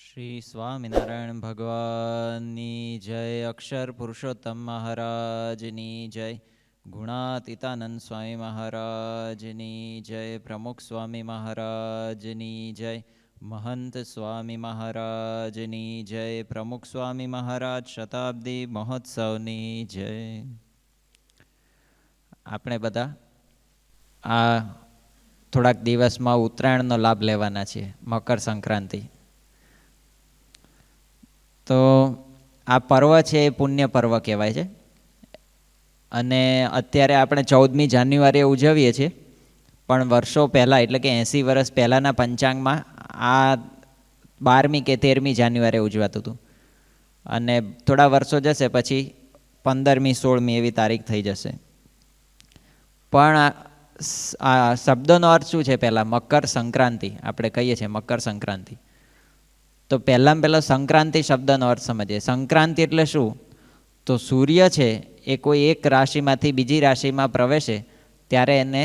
શ્રી સ્વામિનારાયણ ભગવાનની જય, અક્ષર પુરુષોત્તમ મહારાજની જય, ગુણાતીતાનંદ સ્વામી મહારાજની જય, પ્રમુખ સ્વામી મહારાજની જય, મહંત સ્વામી મહારાજની જય, પ્રમુખ સ્વામી મહારાજ શતાબ્દી મહોત્સવની જય. આપણે બધા આ થોડાક દિવસમાં ઉત્તરાયણનો લાભ લેવાના છીએ, મકર સંક્રાંતિ. તો આ પર્વ છે એ પુણ્ય પર્વ કહેવાય છે અને અત્યારે આપણે 14મી જાન્યુઆરીએ ઉજવીએ છીએ, પણ વર્ષો પહેલાં એટલે કે 80 વર્ષ પહેલાંના પંચાંગમાં આ 12મી કે 13મી જાન્યુઆરીએ ઉજવાતું હતું અને થોડા વર્ષો જશે પછી 15મી 16મી એવી તારીખ થઈ જશે. પણ આ શબ્દનો અર્થ શું છે? પહેલાં મકર સંક્રાંતિ આપણે કહીએ છીએ, મકર સંક્રાંતિ. તો પહેલાં સંક્રાંતિ શબ્દનો અર્થ સમજીએ. સંક્રાંતિ એટલે શું? તો સૂર્ય છે એ કોઈ એક રાશિમાંથી બીજી રાશિમાં પ્રવેશે ત્યારે એને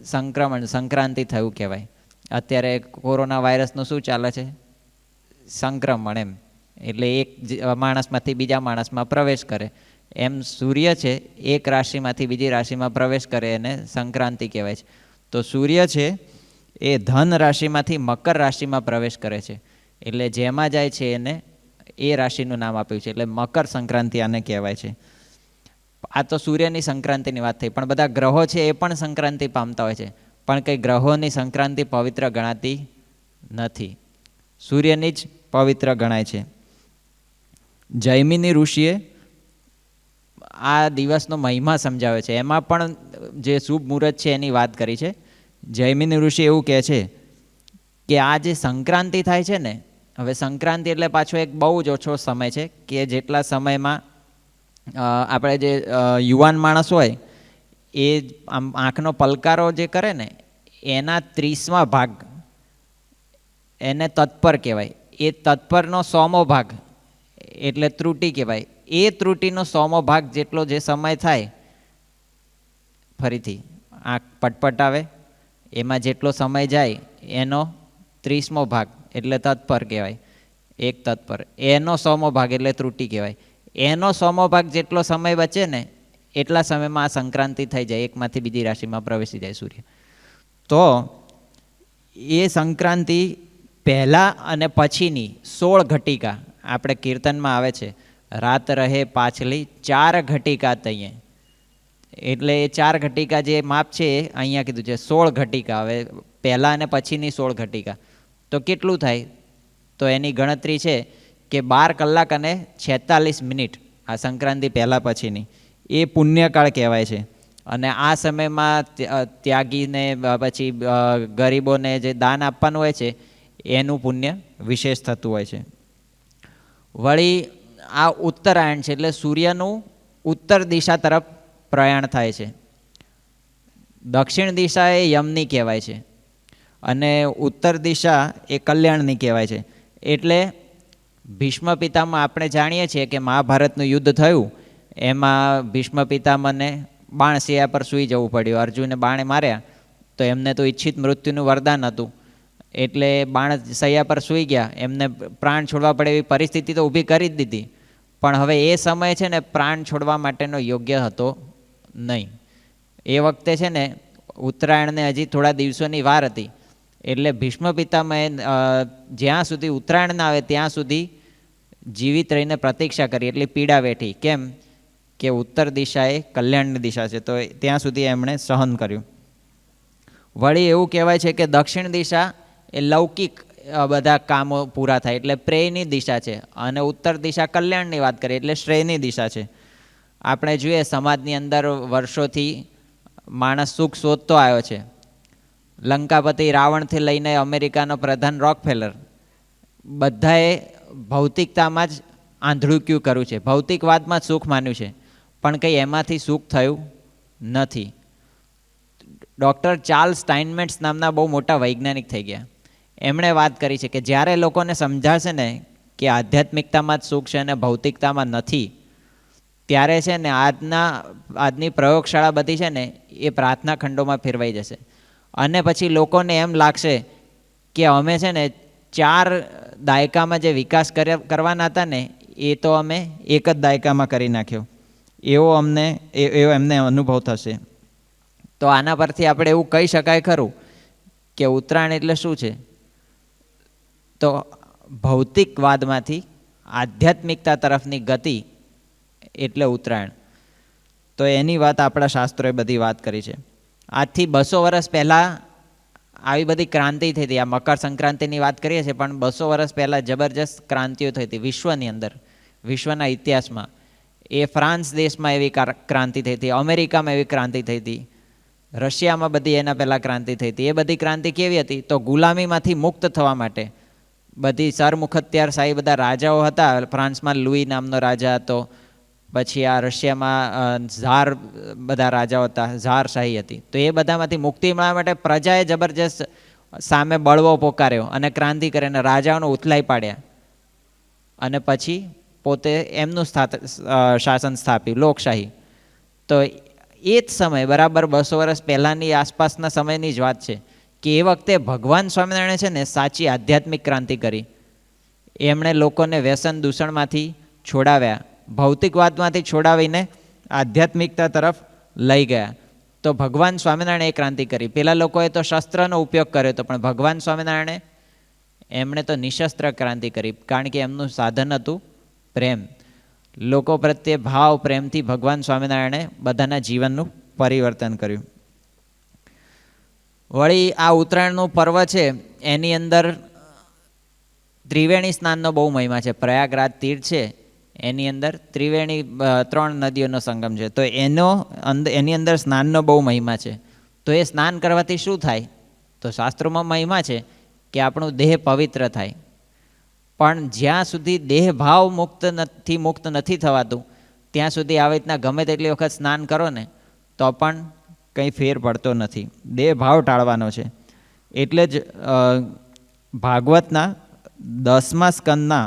સંક્રાંતિ થયું કહેવાય. અત્યારે કોરોના વાયરસનું શું ચાલે છે? સંક્રમણ એમ, એટલે એક માણસમાંથી બીજા માણસમાં પ્રવેશ કરે. એમ સૂર્ય છે એક રાશિમાંથી બીજી રાશિમાં પ્રવેશ કરે એને સંક્રાંતિ કહેવાય છે. તો સૂર્ય છે એ ધન રાશિમાંથી મકર રાશિમાં પ્રવેશ કરે છે, એટલે જેમાં જાય છે એને એ રાશિનું નામ આપ્યું છે, એટલે મકર સંક્રાંતિ આને કહેવાય છે. આ તો સૂર્યની સંક્રાંતિની વાત થઈ, પણ બધા ગ્રહો છે એ પણ સંક્રાંતિ પામતા હોય છે, પણ કંઈ ગ્રહોની સંક્રાંતિ પવિત્ર ગણાતી નથી, સૂર્યની જ પવિત્ર ગણાય છે. જૈમિની ઋષિએ આ દિવસનો મહિમા સમજાવે છે, એમાં પણ જે શુભ મુહૂર્ત છે એની વાત કરી છે. જૈમિની ઋષિ એવું કહે છે કે આ જે સંક્રાંતિ થાય છે ને, હવે સંક્રાંતિ એટલે પાછો એક બહુ જ ઓછો સમય છે કે જેટલા સમયમાં આપણે જે યુવાન માણસ હોય એ આમ આંખનો પલકારો જે કરે ને એના 30મા ભાગ એને તત્પર કહેવાય. એ તત્પરનો 100મો ભાગ એટલે ત્રુટિ કહેવાય. એ ત્રુટિનો 100મો ભાગ જેટલો જે સમય થાય, ફરીથી આંખ પટપટાવે એમાં જેટલો સમય જાય એનો 30મો ભાગ એટલે તત્પર કહેવાય, એક તત્પર. એનો 100મો ભાગ એટલે ત્રુટિ કહેવાય. એનો 100મો ભાગ જેટલો સમય બચે ને એટલા સમયમાં આ સંક્રાંતિ થઈ જાય, એકમાંથી બીજી રાશિમાં પ્રવેશી જાય સૂર્ય. તો એ સંક્રાંતિ પહેલાં અને પછીની 16 ઘટિકા આપણે કીર્તનમાં આવે છે, રાત રહે પાછલી 4 ઘટિકા તઈએ. એટલે એ 4 ઘટિકા જે માપ છે અહીંયા કીધું છે 16 ઘટિકા. હવે પહેલાં અને પછીની 16 ઘટિકા તો કેટલું થાય? તો એની ગણતરી છે કે 12 કલાક અને 46 મિનિટ આ સંક્રાંતિ પહેલાં પછીની એ પુણ્યકાળ કહેવાય છે. અને આ સમયમાં ત્યાગીને પછી ગરીબોને જે દાન આપવાનું હોય છે એનું પુણ્ય વિશેષ થતું હોય છે. વળી આ ઉત્તરાયણ છે એટલે સૂર્યનું ઉત્તર દિશા તરફ પ્રયાણ થાય છે. દક્ષિણ દિશા એ યમની કહેવાય છે અને ઉત્તર દિશા એ કલ્યાણની કહેવાય છે. એટલે ભીષ્મ પિતામહ આપણે જાણીએ છીએ કે મહાભારતનું યુદ્ધ થયું એમાં ભીષ્મ પિતામહને બાણશિયા પર સૂઈ જવું પડ્યું. અર્જુને બાણે માર્યા તો એમને તો ઈચ્છિત મૃત્યુનું વરદાન હતું, એટલે બાણ શૈયા પર સૂઈ ગયા. એમને પ્રાણ છોડવા પડે એવી પરિસ્થિતિ તો ઊભી કરી જ દીધી, પણ હવે એ સમય છે ને પ્રાણ છોડવા માટેનો યોગ્ય હતો નહીં. એ વખતે છે ને ઉત્તરાયણને હજી થોડા દિવસોની વાર હતી, એટલે ભીષ્મ પિતામહે જ્યાં સુધી ઉત્તરાયણ ના આવે ત્યાં સુધી જીવિત રહીને પ્રતીક્ષા કરી, એટલી પીડા વેઠી. કેમ કે ઉત્તર દિશા એ કલ્યાણની દિશા છે, તો ત્યાં સુધી એમણે સહન કર્યું. વળી એવું કહેવાય છે કે દક્ષિણ દિશા એ લૌકિક બધા કામો પૂરા થાય એટલે પ્રેયની દિશા છે, અને ઉત્તર દિશા કલ્યાણની વાત કરીએ એટલે શ્રેયની દિશા છે. આપણે જોઈએ સમાજની અંદર વર્ષોથી માણસ સુખ શોધતો આવ્યો છે. લંકાપતિ રાવણથી લઈને અમેરિકાનો પ્રધાન રોકફેલર બધાએ ભૌતિકતામાં જ આંધળુક્યું કર્યું છે, ભૌતિકવાદમાં જ સુખ માન્યું છે, પણ કંઈ એમાંથી સુખ થયું નથી. ડૉક્ટર ચાર્લ્સ સ્ટાઇનમેટ્સ નામના બહુ મોટા વૈજ્ઞાનિક થઈ ગયા. એમણે વાત કરી છે કે જ્યારે લોકોને સમજાશે ને કે આધ્યાત્મિકતામાં જ સુખ છે અને ભૌતિકતામાં નથી, ત્યારે છે ને આજની પ્રયોગશાળા બધી છે ને એ પ્રાર્થના ખંડોમાં ફેરવાઈ જશે. અને પછી લોકોને એમ લાગશે કે અમે છે ને 4 દાયકામાં જે વિકાસ કરવાના હતા ને એ તો અમે એક જ દાયકામાં કરી નાખ્યો, એવો એમને અનુભવ થશે. તો આના પરથી આપણે એવું કહી શકાય ખરું કે ઉત્તરાયણ એટલે શું છે? તો ભૌતિકવાદમાંથી આધ્યાત્મિકતા તરફની ગતિ એટલે ઉત્તરાયણ. તો એની વાત આપણા શાસ્ત્રોએ બધી વાત કરી છે. આજથી 200 વર્ષ પહેલાં આવી બધી ક્રાંતિ થઈ હતી. આ મકર સંક્રાંતિની વાત કરીએ છીએ, પણ 200 વર્ષ પહેલાં જબરજસ્ત ક્રાંતિઓ થઈ હતી વિશ્વની અંદર, વિશ્વના ઇતિહાસમાં. એ ફ્રાન્સ દેશમાં એવી ક્રાંતિ થઈ હતી, અમેરિકામાં એવી ક્રાંતિ થઈ હતી, રશિયામાં બધી એના પહેલાં ક્રાંતિ થઈ હતી. એ બધી ક્રાંતિ કેવી હતી? તો ગુલામીમાંથી મુક્ત થવા માટે બધી સરમુખત્યારશાહી બધા રાજાઓ હતા. ફ્રાન્સમાં લુઈ નામનો રાજા હતો, પછી આ રશિયામાં ઝાર બધા રાજાઓ હતા, ઝારશાહી હતી. તો એ બધામાંથી મુક્તિ મળવા માટે પ્રજાએ જબરજસ્ત સામે બળવો પોકાર્યો અને ક્રાંતિ કરીને રાજાઓને ઉથલાઈ પાડ્યા અને પછી પોતે એમનું શાસન સ્થાપ્યું, લોકશાહી. તો એ જ સમય બરાબર 200 વર્ષ પહેલાંની આસપાસના સમયની જ વાત છે કે એ વખતે ભગવાન સ્વામિનારાયણે છે ને સાચી આધ્યાત્મિક ક્રાંતિ કરી. એમણે લોકોને વ્યસન દૂષણમાંથી છોડાવ્યા, ભૌતિકવાદમાંથી છોડાવીને આધ્યાત્મિકતા તરફ લઈ ગયા. તો ભગવાન સ્વામિનારાયણે એ ક્રાંતિ કરી. પેલા લોકોએ તો શસ્ત્રનો ઉપયોગ કર્યો હતો, પણ ભગવાન સ્વામિનારાયણે એમણે તો નિશસ્ત્ર ક્રાંતિ કરી, કારણ કે એમનું સાધન હતું પ્રેમ. લોકો પ્રત્યે ભાવ પ્રેમથી ભગવાન સ્વામિનારાયણે બધાના જીવનનું પરિવર્તન કર્યું. વળી આ ઉત્તરાયણનું પર્વ છે એની અંદર ત્રિવેણી સ્નાનનો બહુ મહિમા છે. પ્રયાગરાજ તીર્થ છે એની અંદર ત્રિવેણી 3 નદીઓનો સંગમ છે. તો એની અંદર સ્નાનનો બહુ મહિમા છે. તો એ સ્નાન કરવાથી શું થાય? તો શાસ્ત્રોમાં મહિમા છે કે આપણું દેહ પવિત્ર થાય. પણ જ્યાં સુધી દેહ ભાવ મુક્ત નથી થવાતું ત્યાં સુધી આવી રીતના ગમે તેટલી વખત સ્નાન કરો ને તો પણ કંઈ ફેર પડતો નથી. દેહ ભાવ ટાળવાનો છે. એટલે જ ભાગવતના 10મા સ્કંદના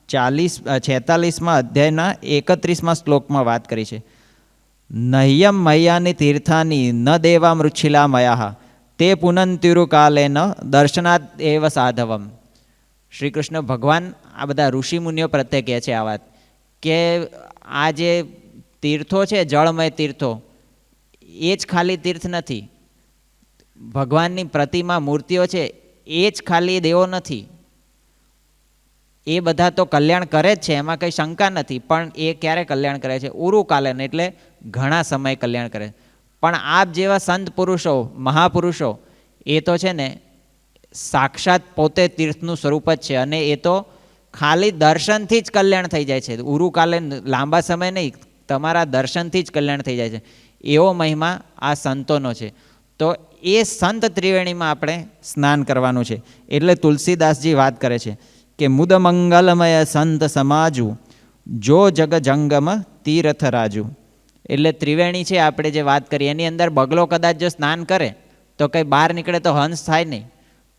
46મા અધ્યાયના 31મા શ્લોકમાં વાત કરી છે. નહ્યમ મહ્યાની તીર્થાની ન દેવા મૃચ્છિલા મયા તે પુનંતિરુ કાલેન દર્શનાદ એવ સાધવમ. શ્રી કૃષ્ણ ભગવાન આ બધા ઋષિમુનિઓ પ્રત્યે કહે છે આ વાત કે આ જે તીર્થો છે, જળમય તીર્થો, એ જ ખાલી તીર્થ નથી. ભગવાનની પ્રતિમા મૂર્તિઓ છે એ જ ખાલી દેવો નથી. એ બધા તો કલ્યાણ કરે જ છે, એમાં કંઈ શંકા નથી. પણ એ ક્યારે કલ્યાણ કરે છે? ઉરુકાલેન, એટલે ઘણા સમય કલ્યાણ કરે. પણ આપ જેવા સંત પુરુષો, મહાપુરુષો, એ તો છે ને સાક્ષાત પોતે તીર્થનું સ્વરૂપ જ છે અને એ તો ખાલી દર્શનથી જ કલ્યાણ થઈ જાય છે. ઉરુકાલેન લાંબા સમય નહીં, તમારા દર્શનથી જ કલ્યાણ થઈ જાય છે. એવો મહિમા આ સંતોનો છે. તો એ સંત ત્રિવેણીમાં આપણે સ્નાન કરવાનું છે. એટલે તુલસીદાસજી વાત કરે છે કે મુદ મંગલમય સંત સમાજુ જો જગ જંગમ તીર્થ રાજુ. એટલે ત્રિવેણી છે આપણે જે વાત કરી એની અંદર બગલો કદાચ જો સ્નાન કરે તો કંઈ બહાર નીકળે તો હંસ થાય નહીં.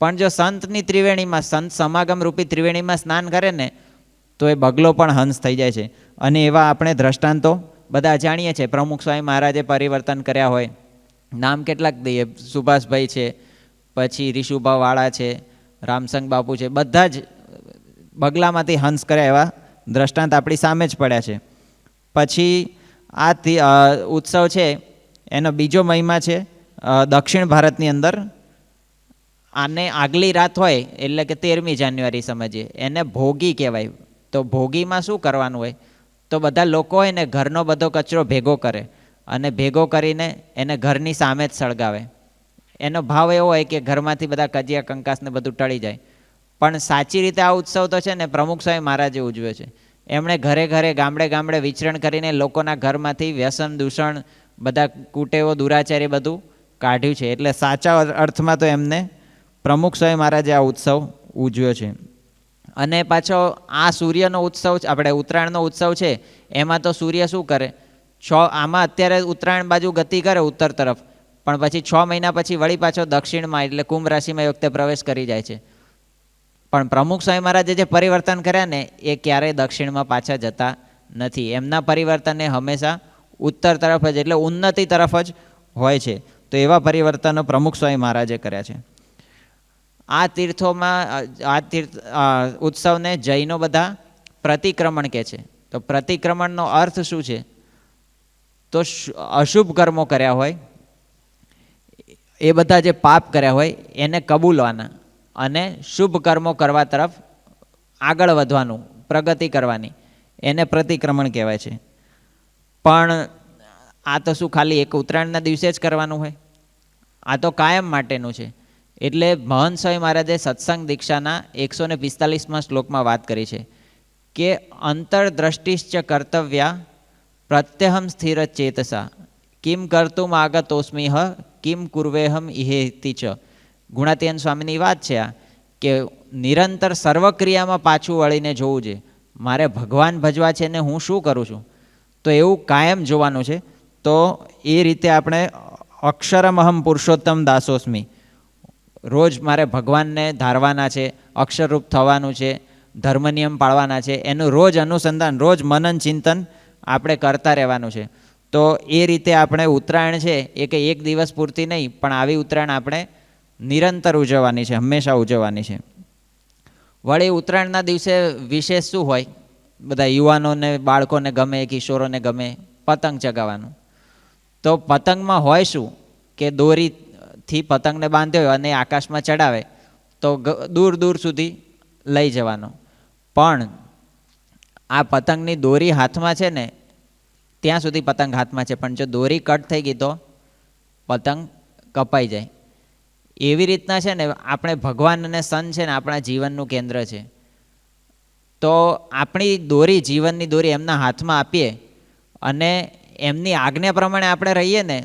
પણ જો સંતની ત્રિવેણીમાં, સંત સમાગમ રૂપી ત્રિવેણીમાં સ્નાન કરે ને તો એ બગલો પણ હંસ થઈ જાય છે. અને એવા આપણે દ્રષ્ટાંતો બધા જાણીએ છીએ. પ્રમુખ સ્વામી મહારાજે પરિવર્તન કર્યા હોય, નામ કેટલાક દઈએ, સુભાષભાઈ છે, પછી રીશુભા વાળા છે, રામસંગ બાપુ છે, બધા જ બગલામાંથી હંસ કર્યા એવા દ્રષ્ટાંત આપણી સામે જ પડ્યા છે. પછી આ ઉત્સવ છે એનો બીજો મહિમા છે દક્ષિણ ભારતની અંદર. આને આગલી રાત હોય એટલે કે 13મી જાન્યુઆરી સમજીએ, એને ભોગી કહેવાય. તો ભોગીમાં શું કરવાનું હોય? તો બધા લોકો હોય ને ઘરનો બધો કચરો ભેગો કરે અને ભેગો કરીને એને ઘરની સામે જ સળગાવે. એનો ભાવ એવો હોય કે ઘરમાંથી બધા કજિયા કંકાસને બધું ટળી જાય. પણ સાચી રીતે આ ઉત્સવ તો છે ને પ્રમુખ સ્વામી મહારાજે ઉજવ્યો છે. એમણે ઘરે ઘરે, ગામડે ગામડે વિચરણ કરીને લોકોના ઘરમાંથી વ્યસન દૂષણ, બધા કુટેવો, દુરાચારી બધું કાઢ્યું છે. એટલે સાચા અર્થમાં તો એમને પ્રમુખ સ્વામી મહારાજે આ ઉત્સવ ઉજવ્યો છે. અને પાછો આ સૂર્યનો ઉત્સવ, આપણે ઉત્તરાયણનો ઉત્સવ છે એમાં તો સૂર્ય શું કરે? આમાં અત્યારે ઉત્તરાયણ બાજુ ગતિ કરે ઉત્તર તરફ, પણ પછી 6 મહિના પછી વળી પાછો દક્ષિણમાં એટલે કુંભ રાશિમાં એ વખતે પ્રવેશ કરી જાય છે. પણ પ્રમુખ સ્વામી મહારાજે જે પરિવર્તન કર્યા ને એ ક્યારેય દક્ષિણમાં પાછા જતા નથી. એમના પરિવર્તન એ હંમેશા ઉત્તર તરફ જ, એટલે ઉન્નતિ તરફ જ હોય છે. તો એવા પરિવર્તનો પ્રમુખ સ્વામી મહારાજે કર્યા છે. આ તીર્થોમાં ઉત્સવને જૈનો બધા પ્રતિક્રમણ કહે છે. તો પ્રતિક્રમણનો અર્થ શું છે? તો અશુભ કર્મો કર્યા હોય એ બધા જે પાપ કર્યા હોય એને કબૂલવાના અને શુભ કર્મો કરવા તરફ આગળ વધવાનું, પ્રગતિ કરવાની, એને પ્રતિક્રમણ કહેવાય છે. પણ આ તો શું ખાલી એક ઉત્તરાયણના દિવસે જ કરવાનું હોય? આ તો કાયમ માટેનું છે. એટલે મહંત સ્વામી મહારાજે સત્સંગ દીક્ષાના 145માં શ્લોકમાં વાત કરી છે કે અંતરદ્રષ્ટિશ્ચ કર્તવ્યા પ્રત્યહમ સ્થિર ચેતસા કિમ કર્તુમ આગતોસ્મિહ કિમ કુર્વેહમ ઇહેતિ ચ. ગુણાતીયન સ્વામીની વાત છે આ, કે નિરંતર સર્વક્રિયામાં પાછું વળીને જોવું છે. મારે ભગવાન ભજવા છે ને હું શું કરું છું? તો એવું કાયમ જોવાનું છે. તો એ રીતે આપણે અક્ષરમહમ પુરુષોત્તમ દાસોસ્મી, રોજ મારે ભગવાનને ધારવાના છે, અક્ષરરૂપ થવાનું છે, ધર્મ નિયમ પાળવાના છે, એનું રોજ અનુસંધાન, રોજ મનન ચિંતન આપણે કરતા રહેવાનું છે. તો એ રીતે આપણે ઉત્તરાયણ છે એ કંઈ એક દિવસ પૂરતી નહીં, પણ આવી ઉત્તરાયણ આપણે નિરંતર ઉજવવાની છે, હંમેશા ઉજવવાની છે. વળી ઉત્તરાયણના દિવસે વિશેષ શું હોય? બધા યુવાનોને, બાળકોને ગમે, કિશોરોને ગમે પતંગ ચગાવવાનું. તો પતંગમાં હોય શું કે દોરીથી પતંગને બાંધ્યો અને આકાશમાં ચડાવે તો દૂર દૂર સુધી લઈ જવાનો. પણ આ પતંગની દોરી હાથમાં છે ને ત્યાં સુધી પતંગ હાથમાં છે, પણ જો દોરી કટ થઈ ગઈ તો પતંગ કપાઈ જાય. એવી રીતના છે ને આપણે ભગવાન અને સન છે ને આપણા જીવનનું કેન્દ્ર છે. તો આપણી દોરી, જીવનની દોરી એમના હાથમાં આપીએ અને એમની આજ્ઞા પ્રમાણે આપણે રહીએ ને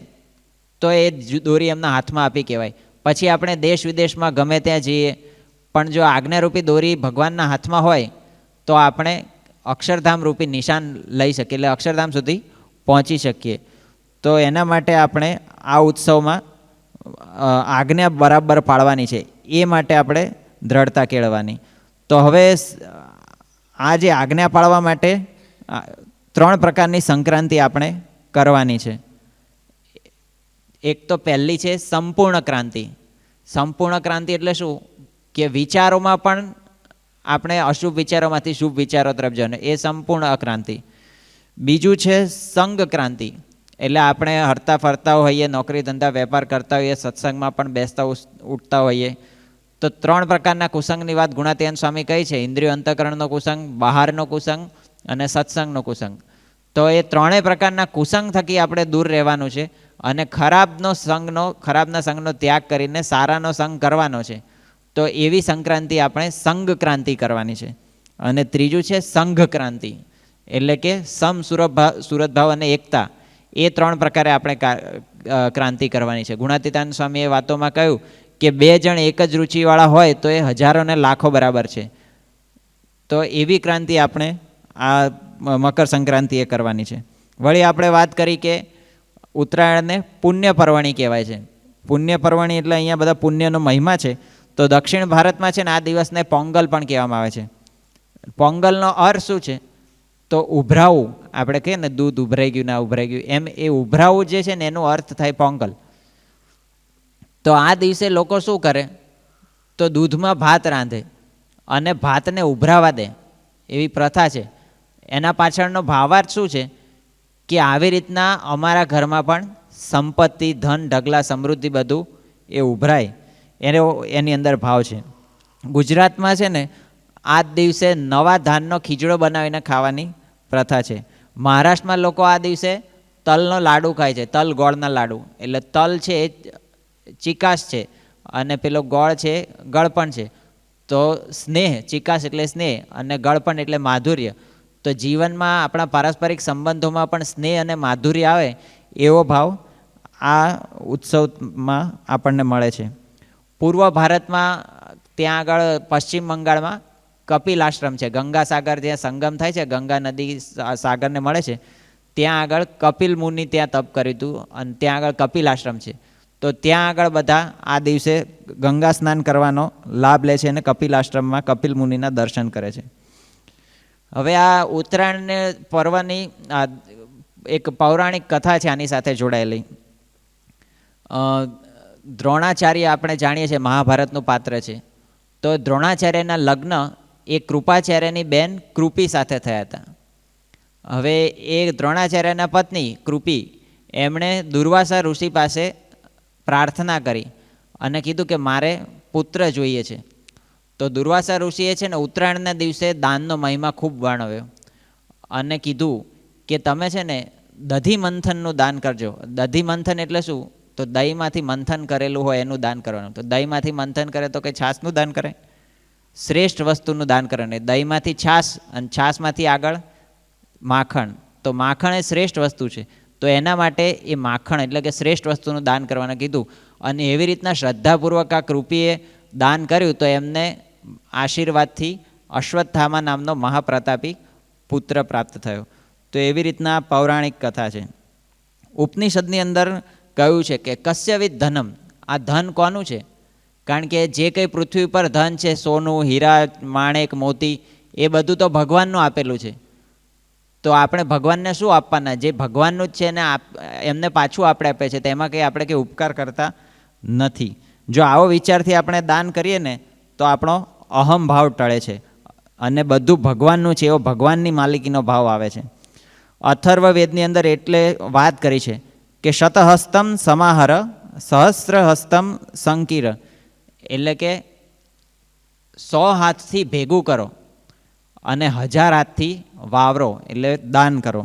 તો એ દોરી એમના હાથમાં આપી કહેવાય. પછી આપણે દેશ વિદેશમાં ગમે ત્યાં જઈએ, પણ જો આજ્ઞારૂપી દોરી ભગવાનના હાથમાં હોય તો આપણે અક્ષરધામ રૂપી નિશાન લઈ શકીએ, એટલે અક્ષરધામ સુધી પહોંચી શકીએ. તો એના માટે આપણે આ ઉત્સવમાં આજ્ઞા બરાબર પાળવાની છે, એ માટે આપણે દ્રઢતા કેળવવાની. તો હવે આ જે આજ્ઞા પાળવા માટે 3 પ્રકારની સંક્રાંતિ આપણે કરવાની છે. એક તો પહેલી છે સંપૂર્ણ ક્રાંતિ. સંપૂર્ણ ક્રાંતિ એટલે શું? કે વિચારોમાં પણ આપણે અશુભ વિચારોમાંથી શુભ વિચારો તરફ જવાનું, એ સંપૂર્ણ અક્રાંતિ. બીજું છે સંગ ક્રાંતિ, એટલે આપણે હરતા ફરતા હોઈએ, નોકરી ધંધા વેપાર કરતા હોઈએ, સત્સંગમાં પણ બેસતા ઉઠતા હોઈએ. તો 3 પ્રકારના કુસંગની વાત ગુણાતીયન સ્વામી કહી છે: ઇન્દ્રિય અંતઃકરણનો કુસંગ, બહારનો કુસંગ અને સત્સંગનો કુસંગ. તો એ 3 પ્રકારના કુસંગ થકી આપણે દૂર રહેવાનું છે અને ખરાબના સંગનો ત્યાગ કરીને સારાનો સંગ કરવાનો છે. તો એવી સંક્રાંતિ આપણે સંઘ ક્રાંતિ કરવાની છે. અને ત્રીજું છે સંઘ ક્રાંતિ, એટલે કે સમ સુરતભાવ અને એકતા. એ 3 પ્રકારે આપણે ક્રાંતિ કરવાની છે. ગુણાતીતાન સ્વામીએ વાતોમાં કહ્યું કે 2 જણ એક જ રુચિવાળા હોય તો એ હજારો ને લાખો બરાબર છે. તો એવી ક્રાંતિ આપણે આ મકર સંક્રાંતિએ કરવાની છે. વળી આપણે વાત કરી કે ઉત્તરાયણને પુણ્ય પર્વણી કહેવાય છે. પુણ્ય પર્વણી એટલે અહીંયા બધા પુણ્યનો મહિમા છે. તો દક્ષિણ ભારતમાં છે ને આ દિવસને પોંગલ પણ કહેવામાં આવે છે. પોંગલનો અર્થ શું છે? તો ઉભરાવું, આપણે કહીએ ને દૂધ ઉભરાઈ ગયું, ના ઉભરાઈ ગયું, એમ એ ઉભરાવું જે છે ને એનો અર્થ થાય પોંગલ. તો આ દિવસે લોકો શું કરે? તો દૂધમાં ભાત રાંધે અને ભાતને ઉભરાવા દે, એવી પ્રથા છે. એના પાછળનો ભાવાર્થ શું છે? કે આવી રીતના અમારા ઘરમાં પણ સંપત્તિ, ધન, ઢગલા, સમૃદ્ધિ બધું એ ઉભરાય, એની અંદર ભાવ છે. ગુજરાતમાં છે ને આ દિવસે નવા ધાનનો ખીચડો બનાવીને ખાવાની પ્રથા છે. મહારાષ્ટ્રમાં લોકો આ દિવસે તલનો લાડુ ખાય છે, તલ ગોળના લાડુ. એટલે તલ છે એ ચિકાસ છે અને પેલો ગોળ છે ગળપણ છે. તો સ્નેહ, ચિકાસ એટલે સ્નેહ અને ગળપણ એટલે માધુર્ય. તો જીવનમાં આપણા પારસ્પરિક સંબંધોમાં પણ સ્નેહ અને માધુર્ય આવે એવો ભાવ આ ઉત્સવમાં આપણને મળે છે. પૂર્વ ભારતમાં ત્યાં આગળ પશ્ચિમ બંગાળમાં કપિલ આશ્રમ છે. ગંગા સાગર જ્યાં સંગમ થાય છે, ગંગા નદી સાગરને મળે છે, ત્યાં આગળ કપિલ મુનિ ત્યાં તપ કર્યું હતું અને ત્યાં આગળ કપિલ આશ્રમ છે. તો ત્યાં આગળ બધા આ દિવસે ગંગા સ્નાન કરવાનો લાભ લે છે અને કપિલ આશ્રમમાં કપિલ મુનિના દર્શન કરે છે. હવે આ ઉત્તરાયણ પર્વની એક પૌરાણિક કથા છે આની સાથે જોડાયેલી. દ્રોણાચાર્ય આપણે જાણીએ છીએ મહાભારતનું પાત્ર છે. તો દ્રોણાચાર્યના લગ્ન એ કૃપાચાર્યની બેન કૃપી સાથે થયા હતા. હવે એ દ્રોણાચાર્યના પત્ની કૃપી એમણે દુર્વાસા ઋષિ પાસે પ્રાર્થના કરી અને કીધું કે મારે પુત્ર જોઈએ છે. તો દુર્વાસા ઋષિએ છે ને ઉત્તરાયણના દિવસે દાનનો મહિમા ખૂબ વર્ણવ્યો અને કીધું કે તમે છે ને દધી મંથનનું દાન કરજો. દધી મંથન એટલે શું? તો દહીંમાંથી મંથન કરેલું હોય એનું દાન કરવાનું. તો દહીંમાંથી મંથન કરે તો કંઈ છાશનું દાન કરે? શ્રેષ્ઠ વસ્તુનું દાન કરે ને. દહીંમાંથી છાશ અને છાશમાંથી આગળ માખણ. તો માખણ એ શ્રેષ્ઠ વસ્તુ છે. તો એના માટે એ માખણ એટલે કે શ્રેષ્ઠ વસ્તુનું દાન કરવાનું કીધું. અને એવી રીતના શ્રદ્ધાપૂર્વક આ કૃપીએ દાન કર્યું તો એમને આશીર્વાદથી અશ્વત્થામા નામનો મહાપ્રતાપી પુત્ર પ્રાપ્ત થયો. તો એવી રીતના પૌરાણિક કથા છે. ઉપનિષદની અંદર કહ્યું છે કે કસ્યવિદ ધનમ, આ ધન કોનું છે? કારણ કે જે કંઈ પૃથ્વી પર ધન છે, સોનું, હીરા, માણેક, મોતી, એ બધું તો ભગવાનનું આપેલું છે. તો આપણે ભગવાનને શું આપવાના? જે ભગવાનનું જ છે ને એમને પાછું આપણે આપે છે. તેમાં કંઈ આપણે કંઈ ઉપકાર કરતા નથી. જો આવો વિચારથી આપણે દાન કરીએ ને તો આપણો અહમ ભાવ ટળે છે અને બધું ભગવાનનું છે એવો ભગવાનની માલિકીનો ભાવ આવે છે. અથર્વવેદની અંદર એટલે વાત કરી છે કે શતહસ્તમ સમાહર સહસ્રહસ્તમ સંકીર, એટલે કે 100 હાથથી ભેગું કરો અને 1000 હાથથી વાવરો, એટલે દાન કરો.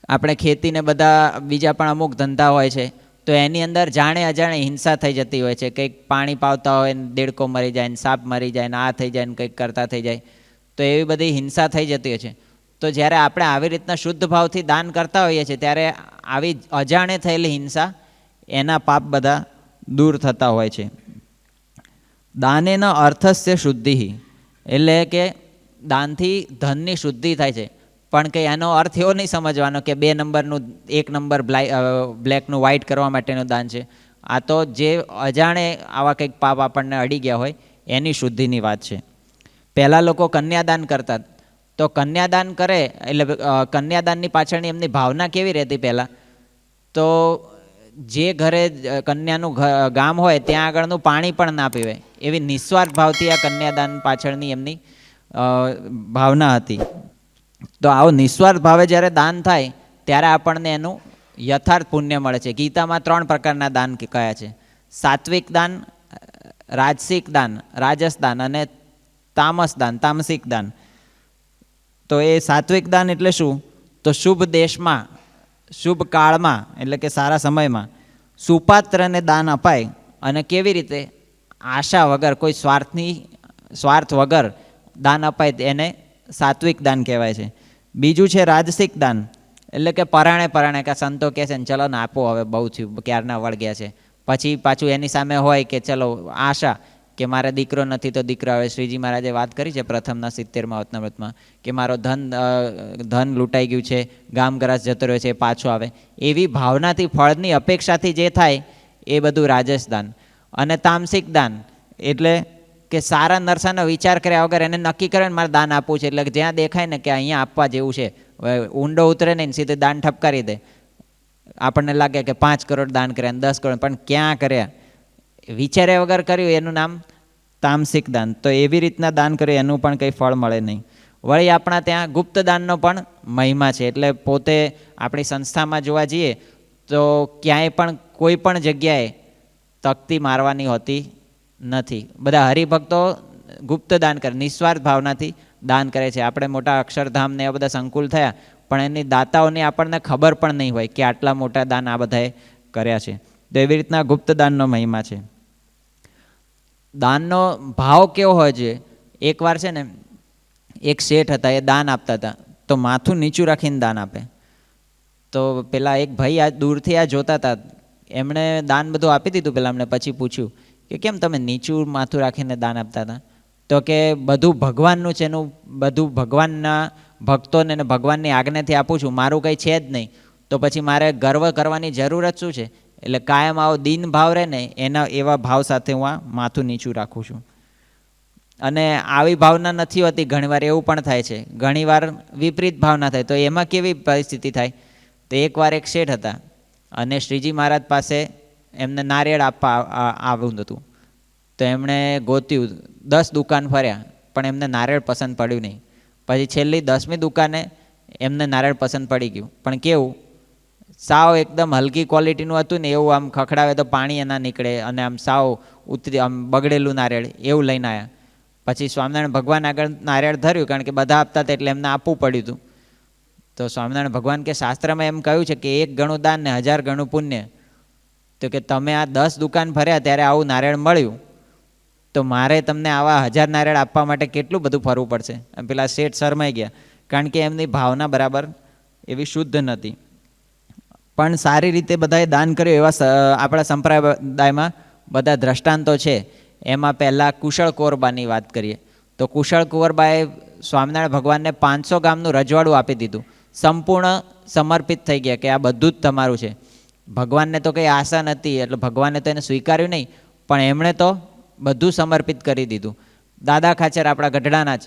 આપણે ખેતીને બધા બીજા પણ અમુક ધંધા હોય છે તો એની અંદર જાણે અજાણે હિંસા થઈ જતી હોય છે. કંઈક પાણી પાવતા હોય ને દેડકો મરી જાય ને સાપ મરી જાય ને આ થઈ જાય ને કંઈક કરતા થઈ જાય. તો એવી બધી હિંસા થઈ જતી હોય છે. તો જ્યારે આપણે આવી રીતના શુદ્ધ ભાવથી દાન કરતા હોઈએ છીએ ત્યારે આવી અજાણે થયેલી હિંસા એના પાપ બધા દૂર થતા હોય છે. દાનેન અર્થસ્ય શુદ્ધિ, એટલે કે દાનથી ધનની શુદ્ધિ થાય છે. પણ કંઈ એનો અર્થ એવો નહીં સમજવાનો કે 2 નંબરનું 1 નંબર બ્લેકનું વ્હાઇટ કરવા માટેનું દાન છે. આ તો જે અજાણે આવા કંઈક પાપ આપણને અડી ગયા હોય એની શુદ્ધિની વાત છે. પહેલાં લોકો કન્યાદાન કરતા. તો કન્યાદાન કરે એટલે કન્યાદાનની પાછળની એમની ભાવના કેવી રહેતી પહેલાં? તો જે ઘરે કન્યાનું ગામ હોય ત્યાં આગળનું પાણી પણ ના પીવે એવી નિસ્વાર્થ ભાવથી આ કન્યાદાન પાછળની એમની ભાવના હતી. તો આવો નિસ્વાર્થ ભાવે જ્યારે દાન થાય ત્યારે આપણને એનું યથાર્થ પુણ્ય મળે છે. ગીતામાં 3 પ્રકારના દાન કયા છે: સાત્વિક દાન, રાજસિક દાન, રાજસ દાન અને તામસ દાન, તામસિક દાન. તો એ સાત્વિક દાન એટલે શું? તો શુભ દેશમાં, શુભ કાળમાં, એટલે કે સારા સમયમાં સુપાત્રને દાન અપાય અને કેવી રીતે? આશા વગર, કોઈ સ્વાર્થ વગર દાન અપાય એને સાત્વિક દાન કહેવાય છે. બીજું છે રાજસિક દાન, એટલે કે પરાણે કે સંતો કહે છે ને ચલો ને આપો હવે બહુ થયું, ક્યારના વળગ્યા છે. પછી પાછું એની સામે હોય કે ચલો આશા કે મારે દીકરો નથી તો દીકરો આવે. શ્રીજી મહારાજે વાત કરી છે પ્રથમના 70મા વતનામૃતમાં કે મારો ધન લૂંટાઈ ગયું છે, ગામ ગરાસ જતો રહ્યો છે, પાછો આવે. એવી ભાવનાથી, ફળની અપેક્ષાથી જે થાય એ બધું રાજસ દાન. અને તામસિક દાન એટલે કે સારા નરસાનો વિચાર કર્યા વગર એને નક્કી કરે ને મારે દાન આપવું છે, એટલે જ્યાં દેખાય ને કે અહીંયા આપવા જેવું છે, ઊંડો ઉતરે નહીં, સીધું દાન ઠપકારી દે. આપણને લાગે કે 5 કરોડ દાન કર્યા, 10 કરોડ, પણ ક્યાં કર્યા? વિચાર્યા વગર કર્યું એનું નામ તામસિક દાન. તો એવી રીતના દાન કર્યું એનું પણ કંઈ ફળ મળે નહીં. વળી આપણા ત્યાં ગુપ્ત દાનનો પણ મહિમા છે. એટલે પોતે આપણી સંસ્થામાં જોવા જઈએ તો ક્યાંય પણ કોઈ પણ જગ્યાએ તકતી મારવાની હોતી નથી. બધા હરિભક્તો ગુપ્ત દાન કરે, નિસ્વાર્થ ભાવનાથી દાન કરે છે. આપણે મોટા અક્ષરધામને એવા બધા સંકુલ થયા પણ એની દાતાઓની આપણને ખબર પણ નહીં હોય કે આટલા મોટા દાન આ બધાએ કર્યા છે. તો એવી રીતના ગુપ્ત દાનનો મહિમા છે. દાનનો ભાવ કેવો હોય છે? એકવાર છે ને એક શેઠ હતા, એ દાન આપતા હતા તો માથું નીચું રાખીને દાન આપે. તો પેલા એક ભાઈ આ દૂરથી આ જોતા હતા, એમણે દાન બધું આપી દીધું. પેલા એમણે પછી પૂછ્યું કે કેમ તમે નીચું માથું રાખીને દાન આપતા હતા? તો કે બધું ભગવાનનું છે, એનું બધું ભગવાનના ભક્તોને ભગવાનની આજ્ઞાથી આપું છું, મારું કંઈ છે જ નહીં, તો પછી મારે ગર્વ કરવાની જરૂરત શું છે? એટલે કાયમ આવો દીન ભાવ રહે ને એવા ભાવ સાથે હું આ માથું નીચું રાખું છું. અને આવી ભાવના નથી હોતી. ઘણીવાર એવું પણ થાય છે, ઘણીવાર વિપરીત ભાવના થાય. તો એમાં કેવી પરિસ્થિતિ થાય? તો એકવાર એક શેઠ હતા અને શ્રીજી મહારાજ પાસે એમને નારિયેળ આપવા આવું હતું. તો એમણે ગોત્યું, 10 દુકાન ફર્યા, પણ એમને નારિયેળ પસંદ પડ્યું નહીં. પછી છેલ્લી 10મી દુકાને એમને નારિયેળ પસંદ પડી ગયું, પણ કેવું, સાવ એકદમ હલકી ક્વોલિટીનું હતું ને, એવું આમ ખખડાવે તો પાણી એના નીકળે, અને આમ સાવ ઉતરી આમ બગડેલું નારિયેળ એવું લઈને આવ્યા. પછી સ્વામિનારાયણ ભગવાન આગળ નારિયેળ ધર્યું, કારણ કે બધા આપતા હતા એટલે એમને આપવું પડ્યું હતું. તો સ્વામિનારાયણ ભગવાન કે શાસ્ત્રમાં એમ કહ્યું છે કે 1 ગણું દાન ને 1000 ગણું પુણ્ય. તો કે તમે આ 10 દુકાન ફર્યા ત્યારે આવું નારિયેળ મળ્યું, તો મારે તમને આવા 1000 નારિયેળ આપવા માટે કેટલું બધું ફરવું પડશે. પેલા શેઠ શરમાઈ ગયા, કારણ કે એમની ભાવના બરાબર એવી શુદ્ધ નથી. પણ સારી રીતે બધાએ દાન કર્યું એવા આપણા સંપ્રદાયમાં બધા દ્રષ્ટાંતો છે. એમાં પહેલાં કુશળ કુંવરબાની વાત કરીએ તો કુશળ કુંવરબાએ સ્વામિનારાયણ ભગવાનને 500 ગામનું રજવાડું આપી દીધું, સંપૂર્ણ સમર્પિત થઈ ગયા કે આ બધું જ તમારું છે. ભગવાનને તો કંઈ આશા નથી, એટલે ભગવાને તો એને સ્વીકાર્યું નહીં, પણ એમણે તો બધું સમર્પિત કરી દીધું. દાદા ખાચર આપણા ગઢડાના જ,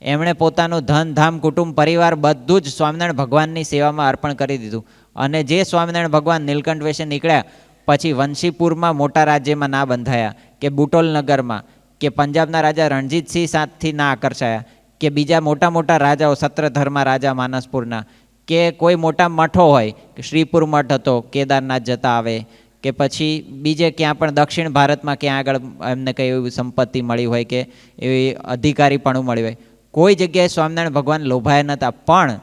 એમણે પોતાનું ધન ધામ કુટુંબ પરિવાર બધું જ સ્વામિનારાયણ ભગવાનની સેવામાં અર્પણ કરી દીધું. અને જે સ્વામિનારાયણ ભગવાન નીલકંઠ વેશે નીકળ્યા પછી વંશીપુરમાં મોટા રાજ્યમાં ના બંધાયા, કે બુટોલ નગરમાં, કે પંજાબના રાજા રણજીતસિંહ સાથથી ના આકર્ષાયા, કે બીજા મોટા મોટા રાજાઓ સત્રધર્મા રાજા માનસપુરના, કે કોઈ મોટા મઠો હોય, કે શ્રીપુર મઠ હતો કેદારનાથ જતા આવે, કે પછી બીજે ક્યાં પણ દક્ષિણ ભારતમાં ક્યાં આગળ એમને કંઈ એવી સંપત્તિ મળી હોય કે એવી અધિકારીપણું મળ્યું હોય, કોઈ જગ્યાએ સ્વામિનારાયણ ભગવાન લોભાયા નહોતા. પણ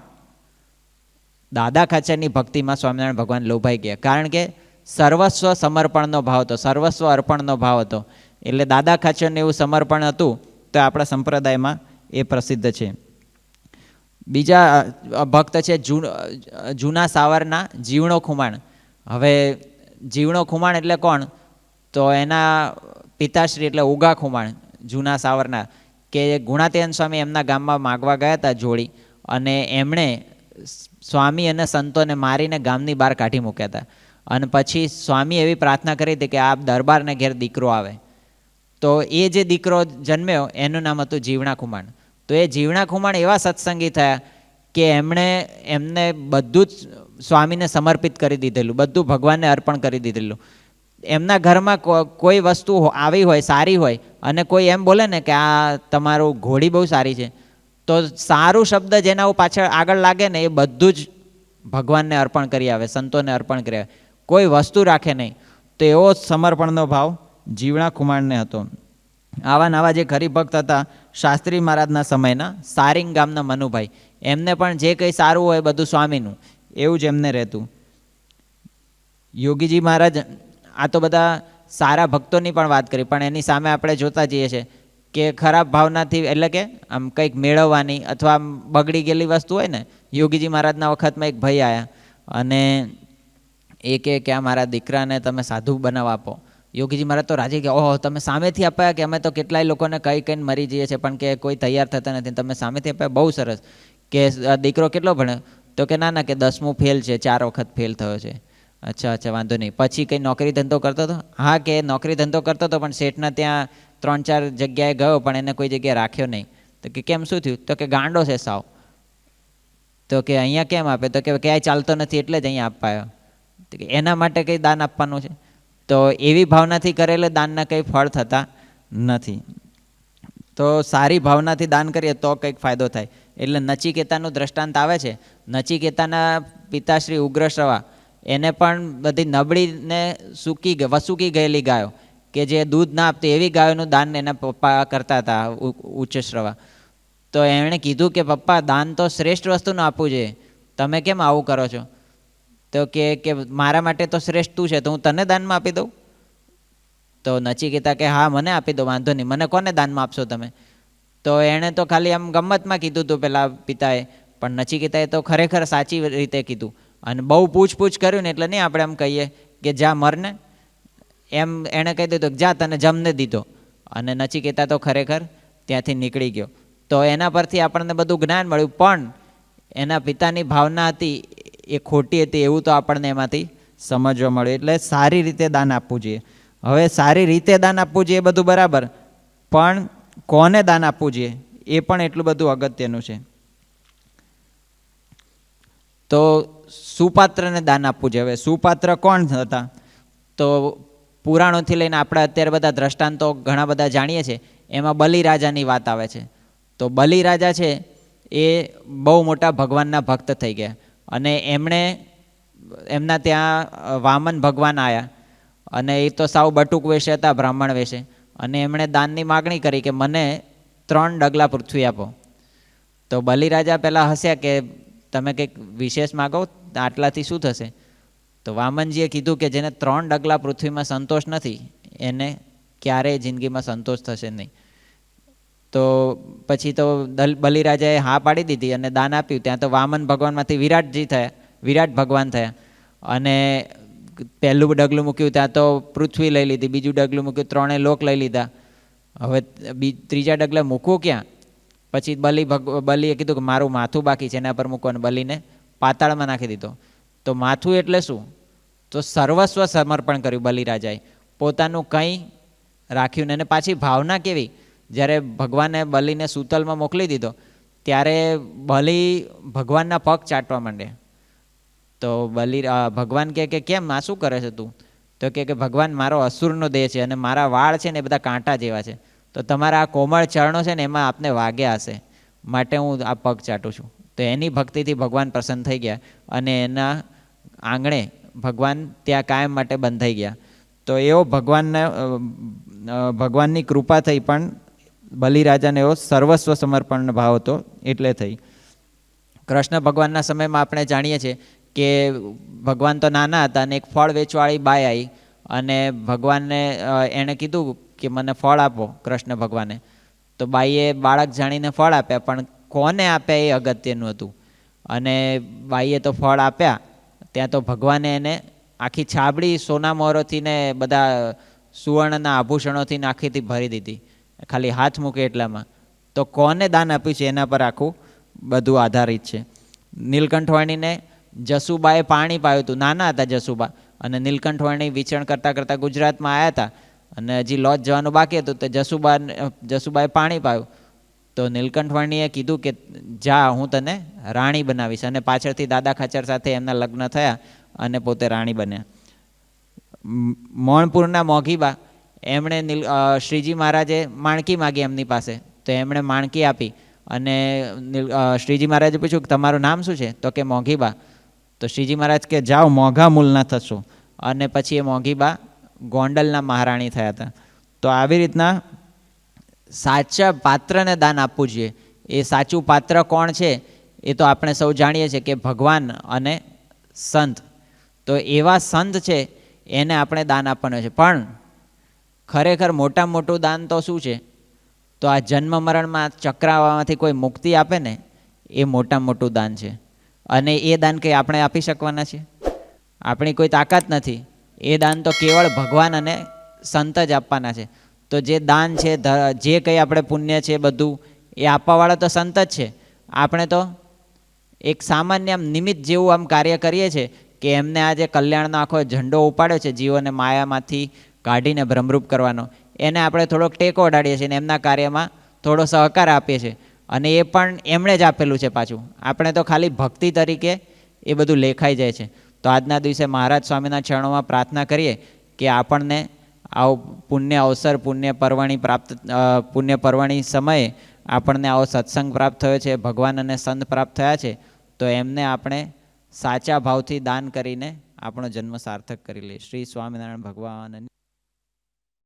દાદા ખાચરની ભક્તિમાં સ્વામિનારાયણ ભગવાન લોભાઈ ગયા, કારણ કે સર્વસ્વ સમર્પણનો ભાવ હતો, સર્વસ્વ અર્પણનો ભાવ હતો. એટલે દાદા ખાચરને એવું સમર્પણ હતું, તો આપણા સંપ્રદાયમાં એ પ્રસિદ્ધ છે. બીજા ભક્ત છે જૂના સાવરના જીવણો ખુમાણ. હવે જીવણો ખુમાણ એટલે કોણ? તો એના પિતાશ્રી એટલે ઉગા ખુમાણ જૂના સાવરના, કે ગુણાતીયન સ્વામી એમના ગામમાં માગવા ગયા હતા જોડી, અને એમણે સ્વામી અને સંતોને મારીને ગામની બહાર કાઢી મૂક્યા હતા. અને પછી સ્વામી એવી પ્રાર્થના કરી હતી કે આ દરબારને ઘેર દીકરો આવે. તો એ જે દીકરો જન્મ્યો એનું નામ હતું જીવણા ખુમાણ. તો એ જીવણા ખુમાણ એવા સત્સંગી થયા કે એમને બધું જ સ્વામીને સમર્પિત કરી દીધેલું, બધું ભગવાનને અર્પણ કરી દીધેલું. એમના ઘરમાં કોઈ વસ્તુ આવી હોય સારી હોય, અને કોઈ એમ બોલે ને કે આ તમારું ઘોડી બહુ સારી છે, તો સારું શબ્દ જેના પાછળ આગળ લાગે ને એ બધું જ ભગવાનને અર્પણ કરી આવે, સંતોને અર્પણ કરી આવે, કોઈ વસ્તુ રાખે નહીં. તો એવો સમર્પણનો ભાવ જીવણા ખુમાણને હતો. આવા નવા જે હરિભક્ત હતા શાસ્ત્રી મહારાજના સમયના સારિંગ ગામના મનુભાઈ, એમને પણ જે કંઈ સારું હોય બધું સ્વામીનું, એવું જ એમને રહેતું. યોગીજી મહારાજ, આ તો બધા સારા ભક્તોની પણ વાત કરી, પણ એની સામે આપણે જોતા જઈએ છીએ કે ખરાબ ભાવનાથી, એટલે કે આમ કંઈક મેળવવાની અથવા બગડી ગયેલી વસ્તુ હોય ને. યોગીજી મહારાજના વખતમાં એક ભાઈ આવ્યા અને એ કે આ મારા દીકરાને તમે સાધુ બનાવ આપો. યોગીજી મહારાજ તો રાજી ગયા, ઓહો તમે સામેથી અપાયા, કે અમે તો કેટલાય લોકોને કહીને મરી જઈએ છીએ પણ કે કોઈ તૈયાર થતા નથી, તમે સામેથી અપાયા, બહુ સરસ. કે દીકરો કેટલો ભણ્યો? તો કે ના કે 10મું ફેલ છે, 4 વખત ફેલ થયો છે. અચ્છા વાંધો નહીં. પછી કંઈ નોકરી ધંધો કરતો હતો? હા, કે નોકરી ધંધો કરતો હતો, પણ શેઠના ત્યાં 3-4 જગ્યાએ ગયો, પણ એને કોઈ જગ્યાએ રાખ્યો નહીં. તો કે કેમ, શું થયું? તો કે ગાંડો છે સાવ. તો કે અહીંયા કેમ આપે? તો કે ક્યાંય ચાલતો નથી એટલે જ અહીંયા આપવા આવ્યો. તો કે એના માટે કંઈ દાન આપવાનું છે? તો એવી ભાવનાથી કરેલા દાનના કંઈ ફળ થતા નથી. તો સારી ભાવનાથી દાન કરીએ તો કંઈક ફાયદો થાય. એટલે નચિકેતાનું દ્રષ્ટાંત આવે છે. નચિકેતાના પિતાશ્રી ઉગ્રશ્રવા, એને પણ બધી નબળી ને વસૂકી ગયેલી ગાયો, કે જે દૂધ ના આપતી એવી ગાયોનું દાન એના પપ્પા કરતા હતા, ઉચ્ચશ્રવા. તો એણે કીધું કે પપ્પા, દાન તો શ્રેષ્ઠ વસ્તુનું આપવું જોઈએ, તમે કેમ આવું કરો છો? તો કે મારા માટે તો શ્રેષ્ઠ તું છે, તો હું તને દાનમાં આપી દઉં. તો નચિકેતા કે હા મને આપી દો, વાંધો નહીં, મને કોને દાનમાં આપશો તમે? તો એણે તો ખાલી આમ ગમ્મતમાં કીધું હતું પેલા પિતાએ, પણ નચિકેતાએ તો ખરેખર સાચી રીતે કીધું. અને બહુ પૂછપૂછ કર્યું ને એટલે નહીં આપણે એમ કહીએ કે જા મરને, એમ એણે કહી દીધું કે જા તને જમને દીધો. અને નચિકેતા તો ખરેખર ત્યાંથી નીકળી ગયો. તો એના પરથી આપણને બધું જ્ઞાન મળ્યું, પણ એના પિતાની ભાવના હતી એ ખોટી હતી એવું તો આપણને એમાંથી સમજવા મળ્યું. એટલે સારી રીતે દાન આપવું જોઈએ. હવે સારી રીતે દાન આપવું જોઈએ બધું બરાબર, પણ કોને દાન આપવું જોઈએ એ પણ એટલું બધું અગત્યનું છે. તો સુપાત્રને દાન આપવું જોઈએ. હવે સુપાત્ર કોણ હતા? તો પુરાણોથી લઈને આપણે અત્યારે બધા દ્રષ્ટાંતો ઘણા બધા જાણીએ છીએ, એમાં બલિરાજાની વાત આવે છે. તો બલિરાજા છે એ બહુ મોટા ભગવાનના ભક્ત થઈ ગયા, અને એમના ત્યાં વામન ભગવાન આવ્યા, અને એ તો સાવ બટુક વેશે હતા, બ્રાહ્મણ વેશે, અને એમણે દાનની માગણી કરી કે મને 3 ડગલા પૃથ્વી આપો. તો બલિરાજા પહેલાં હસ્યા કે તમે કંઈક વિશેષ માગો, આટલાથી શું થશે? તો વામનજીએ કીધું કે જેને 3 ડગલા પૃથ્વીમાં સંતોષ નથી એને ક્યારેય જિંદગીમાં સંતોષ થશે નહીં. તો પછી તો બલિરાજાએ હા પાડી દીધી અને દાન આપ્યું. ત્યાં તો વામન ભગવાનમાંથી વિરાટ ભગવાન થયા. અને પહેલું ડગલું મૂક્યું ત્યાં તો પૃથ્વી લઈ લીધી, બીજું ડગલું મૂક્યું 3 લોક લઈ લીધા. હવે ત્રીજા ડગલે મૂકવું ક્યાં? પછી બલિએ કીધું કે મારું માથું બાકી છે, એના પર મૂકવાનું. બલિને પાતાળમાં નાખી દીધો. તો માથું એટલે શું? તો સર્વસ્વ સમર્પણ કર્યું બલિરાજાએ, પોતાનું કંઈ રાખ્યું નહીં. અને પાછી ભાવના કેવી, જ્યારે ભગવાને બલિને સૂતલમાં મોકલી દીધો ત્યારે બલિ ભગવાનના પગ ચાટવા માંડે. તો ભગવાન કહે કે કેમ, આ શું કરે છે તું? તો કે ભગવાન મારો અસુરનો દેહ છે અને મારા વાળ છે ને એ બધા કાંટા જેવા છે, તો તમારા આ કોમળ ચરણો છે ને એમાં આપને વાગ્યા હશે, માટે હું આ પગ ચાટું છું. તો એની ભક્તિથી ભગવાન પ્રસન્ન થઈ ગયા અને એના આંગણે ભગવાન ત્યાં કાયમ માટે બંધાઈ ગયા. તો એવો ભગવાનની કૃપા થઈ, પણ બલિરાજાને એવો સર્વસ્વ સમર્પણનો ભાવ હતો એટલે થઈ. કૃષ્ણ ભગવાનના સમયમાં આપણે જાણીએ છીએ કે ભગવાન તો નાના હતા અને એક ફળ વેચવાળી બાઈ આવી અને ભગવાનને એણે કીધું કે મને ફળ આપો. કૃષ્ણ ભગવાને તો બાઈએ બાળક જાણીને ફળ આપ્યા, પણ કોને આપ્યા એ અગત્યનું હતું. અને બાઈએ તો ફળ આપ્યા, ત્યાં તો ભગવાને એને આખી છાબડી સોના મોરોથી ને બધા સુવર્ણના આભૂષણોથી આખીથી ભરી દીધી, ખાલી હાથ મૂકે એટલામાં. તો કોને દાન આપ્યું છે એના પર આખું બધું આધારિત છે. નીલકંઠવાણીને જસુબાએ પાણી પાયું હતું, નાના હતા જસુબા, અને નીલકંઠવાણી વિચરણ કરતાં કરતાં ગુજરાતમાં આવ્યા હતા અને હજી લોજ જવાનું બાકી હતું. તો જસુબાએ પાણી પાયું. તો નીલકંઠવાણીએ કીધું કે જા, હું તને રાણી બનાવીશ. અને પાછળથી દાદા ખાચર સાથે એમના લગ્ન થયા અને પોતે રાણી બન્યા. મોણપુરના મોઘીબા, એમણે શ્રીજી મહારાજે માણકી માગી એમની પાસે, તો એમણે માણકી આપી. અને શ્રીજી મહારાજે પૂછ્યું કે તમારું નામ શું છે? તો કે મોઘીબા. તો શ્રીજી મહારાજ કે જાઓ, મોઘા મૂલના થશો. અને પછી એ મોઘીબા ગોંડલના મહારાણી થયા હતા. તો આવી રીતના સાચા પાત્રને દાન આપવું જોઈએ. એ સાચું પાત્ર કોણ છે એ તો આપણે સૌ જાણીએ છીએ કે ભગવાન અને સંત. તો એવા સંત છે એને આપણે દાન આપવાનું છે. પણ ખરેખર મોટામાં મોટું દાન તો શું છે? તો આ જન્મ મરણમાં ચક્રાવામાંથી કોઈ મુક્તિ આપે ને, એ મોટામાં મોટું દાન છે. અને એ દાન કંઈ આપણે આપી શકવાના છે? આપણી કોઈ તાકાત નથી. એ દાન તો કેવળ ભગવાન અને સંત જ આપવાના છે. તો જે દાન છે, જે કંઈ આપણે પુણ્ય છે, બધું એ આપવાવાળા તો સંત જ છે. આપણે તો એક સામાન્ય આમ નિમિત્ત જેવું આમ કાર્ય કરીએ છીએ કે એમને આજે કલ્યાણનો આખો ઝંડો ઉપાડ્યો છે, જીવોને માયામાંથી કાઢીને ભ્રમરૂપ કરવાનો, એને આપણે થોડોક ટેકો અડાડીએ છીએ અને એમના કાર્યમાં થોડો સહકાર આપીએ છીએ. અને એ પણ એમણે જ આપેલું છે પાછું. આપણે તો ખાલી ભક્તિ તરીકે એ બધું લેખાઈ જાય છે. તો આજના દિવસે મહારાજ સ્વામીના ચરણોમાં પ્રાર્થના કરીએ કે આપણને આવો પુણ્ય અવસર, પુણ્ય પર્વણી સમયે આપણને આવો સત્સંગ પ્રાપ્ત થયો છે, ભગવાન અને સંત પ્રાપ્ત થયા છે, તો એમને આપણે સાચા ભાવથી દાન કરીને આપણો જન્મ સાર્થક કરી લઈએ. શ્રી સ્વામિનારાયણ ભગવાન.